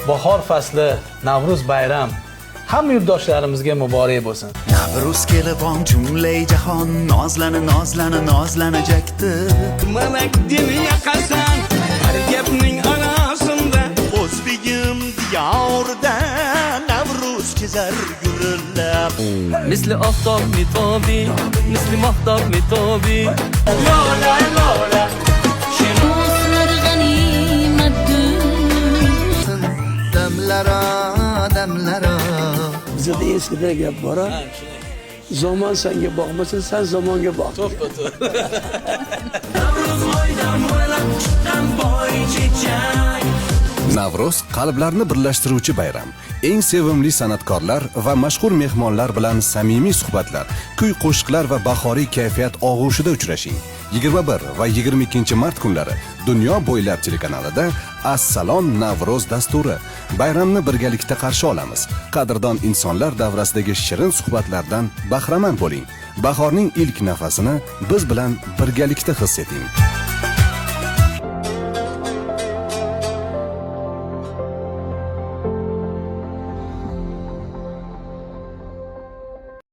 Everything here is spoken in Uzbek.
bahor fasli, Navruz bayram hamma yurtdoshlarimizga muborak bo'lsin. Navruz kelibon jumlay jahon nozlanajakdi. Malak diniga qasam, har gapning arasida O'zbegim diyorda Navruz chizar gurillab. Misli oftob mitobi, misli mahtob mitobi. lola lola Damlara Bizda eskida gap bor. Zamon senga boqmasa, sen zamonga boq. Navruz qalblarni birlashtiruvchi bayram. Eng sevimli san'atkorlar va mashhur mehmonlar bilan samimiy suhbatlar, kuy-qo'shiqlar va bahoriy kayfiyat og'ushida uchrashing. 21 va 22 mart kunlari Dunyo bo'ylab telekanalida Assalom Navruz dasturi. Bayramni birgalikda qarshi olamiz. Qadrdon insonlar davrasidagi shirin suhbatlardan bahramand bo'ling. Bahorning ilk nafasini biz bilan birgalikda his eting.